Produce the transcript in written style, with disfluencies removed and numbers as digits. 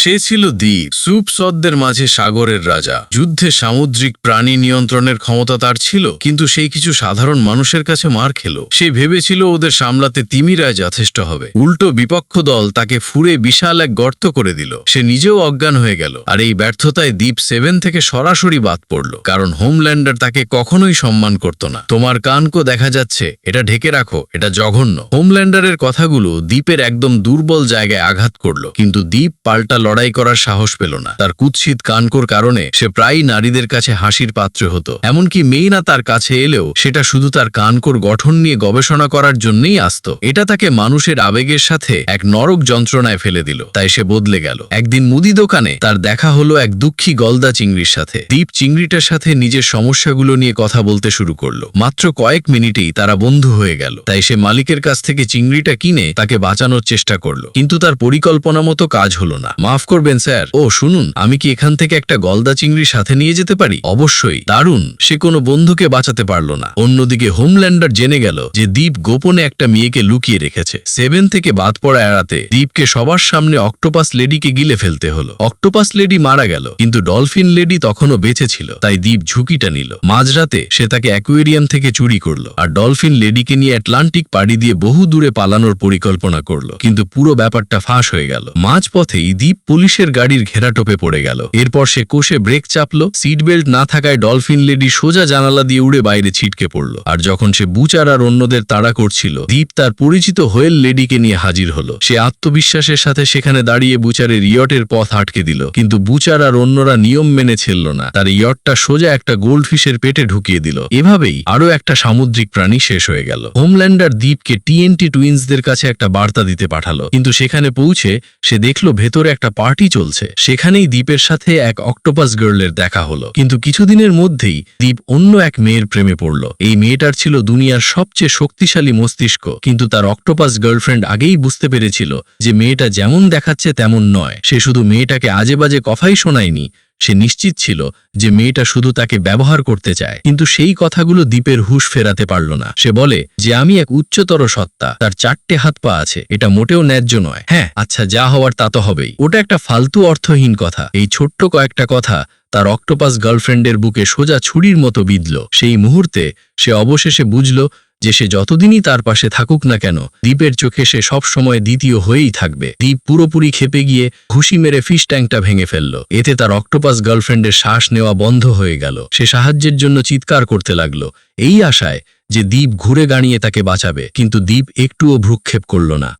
সে ছিল দ্বীপ, সুপসদ্দের মাঝে সাগরের রাজা। যুদ্ধে সামুদ্রিক প্রাণী নিয়ন্ত্রণের ক্ষমতা তার ছিল, কিন্তু সেই কিছু সাধারণ মানুষের কাছে মার খেল। সে ভেবেছিল ওদের সামলাতে তিমিরাই যথেষ্ট হবে। উল্টো বিপক্ষ দল তাকে ফুঁড়ে বিশাল এক গর্ত করে দিল। সে নিজেও অজ্ঞান হয়ে গেল। আর এই ব্যর্থতায় দ্বীপ 7 থেকে সরাসরি বাদ পড়ল, কারণ হোমল্যান্ডার তাকে কখনোই সম্মান করত না। তোমার কানকো দেখা যাচ্ছে, এটা ঢেকে রাখো, এটা জঘন্য। হোমল্যান্ডারের কথাগুলো দ্বীপের একদম দুর্বল জায়গায় আঘাত করল, কিন্তু দ্বীপ পাল্টা লড়াই করার সাহস পেল না। তার কুৎসিত কানকোর কারণে সে প্রায়ই নারীদের কাছে হাসির পাত্র হতো। এমনকি মেয়েরা তার কাছে এলেও সেটা শুধু তার কানকোর গঠন নিয়ে গবেষণা করার জন্যই আসত। এটা তাকে মানুষের আবেগের সাথে এক নরক যন্ত্রণায় ফেলে দিল। তাই সে বদলে গেল। একদিন মুদি দোকানে তার দেখা হলো এক দুঃখী গলদা চিংড়ির সাথে। দ্বীপ চিংড়িটার সাথে নিজের সমস্যাগুলো নিয়ে কথা বলতে শুরু করলো। মাত্র কয়েক মিনিটেই তারা বন্ধু হয়ে গেল। তাই সে মালিকের কাছ থেকে চিংড়িটা কিনে তাকে বাঁচানোর চেষ্টা করলো, কিন্তু তার পরিকল্পনা মতো কাজ হলো না। মাফ করবেন স্যার, ও শুনুন, আমি কি এখান থেকে একটা গলদা চিংড়ি সাথে নিয়ে যেতে পারি? অবশ্যই। দারুণ। সে কোনো বন্ধুকে বাঁচাতে পারলো না। অন্যদিকে হোমল্যান্ডার জেনে গেল যে দ্বীপ গোপনে একটা মেয়েকে লুকিয়ে রেখেছে। 7 থেকে বাদ পড়া এড়াতে দ্বীপকে সবার সামনে অক্টোপাস লেডিকে গিলে ফেলতে হলো। অক্টোপাস লেডি মারা গেল, কিন্তু ডলফিন লেডি তখনও বেঁচে ছিল। তাই দ্বীপ ঝুঁকিটা নিল। মাঝরাতে সে তাকে অ্যাকুয়ারিয়াম থেকে চুরি করলো, আর ডলফিন লেডিকে নিয়ে আটলান্টিক পাড়ি দিয়ে বহু দূরে পালানোর পরিকল্পনা করলো। কিন্তু পুরো ব্যাপারটা ফাঁস হয়ে গেল। মাঝপথেই দ্বীপ পুলিশের গাড়ির ঘেরাটোপে পড়ে গেল। এরপর সে কোষে ব্রেক চাপলো। সিট বেল্ট না থাকায় ডলফিন লেডি সোজা জানালা দিয়ে উড়ে বাইরে ছিটকে পড়ল। আর যখন সে বুচার আর অন্যদের তাড়া করছিল, দ্বীপ তার পরিচিত হোয়েল লেডিকে নিয়ে হাজির হলো। সে আত্মবিশ্বাসের সাথে সেখানে দাঁড়িয়ে বুচারের ইয়টের পথ আটকে দিল, কিন্তু বুচার আর অন্যরা নিয়ম মেনে ছিল না। তার ইয়টটা সোজা একটা গোল্ডফিশের পেটে ঢুকিয়ে দিল। এভাবেই আরো একটা সামুদ্রিক প্রাণী শেষ হয়ে গেল। হোমল্যান্ডার দ্বীপকে টিএনটি টুইন্সদের কাছে একটা বার্তা দিতে পাঠালো, কিন্তু সেখানে পৌঁছে সে দেখলো ভেতরে একটা পার্টি চলছে। সেখানেই দ্বীপের সাথে এক অক্টোপাস গার্লের দেখা হলো। কিন্তু কিছুদিনের মধ্যেই দ্বীপ অন্য এক মেয়ের প্রেমে পড়ল। এই মেয়েটার ছিল দুনিয়ার সবচেয়ে শক্তিশালী মস্তিষ্ক, কিন্তু তার অক্টোপাস গার্লফ্রেন্ড আগেই বুঝতে পেরেছিল যে মেয়েটা যেমন দেখাচ্ছে তেমন নয়। সে শুধু মেয়েটাকে আজে বাজে কথাই শোনায়নি, সে নিশ্চিত ছিল যে মেয়েটা শুধু তাকে ব্যবহার করতে চায়। কিন্তু সেই কথাগুলো দ্বীপের হুঁশ ফেরাতে পারল না। সে বলে যে আমি এক উচ্চতর সত্তা, তার 4টে হাত পা আছে, এটা মোটেও ন্যায্য নয়। হ্যাঁ, আচ্ছা, যা হওয়ার তা তো হবেই। ওটা একটা ফালতু অর্থহীন কথা। এই ছোট্ট কয়েকটা কথা তার অক্টোপাস গার্লফ্রেন্ডের বুকে সোজা ছুরির মতো বিঁধল। সেই মুহূর্তে সে অবশেষে বুঝল যে সে যতদিনই তার পাশে থাকুক না কেন, দ্বীপের চোখে সে সব সময় দ্বিতীয় হয়েই থাকবে। দ্বীপ পুরোপুরি খেপে গিয়ে ঘুষি মেরে ফিশ ট্যাঙ্কটা ভেঙে ফেলল। এতে তার অক্টোপাস গার্লফ্রেন্ডের শ্বাস নেওয়া বন্ধ হয়ে গেল। সে সাহায্যের জন্য চিৎকার করতে লাগলো, এই আশায় যে দ্বীপ ঘুরে দাঁড়িয়ে তাকে বাঁচাবে। কিন্তু দ্বীপ একটুও ভ্রুক্ষেপ করল না।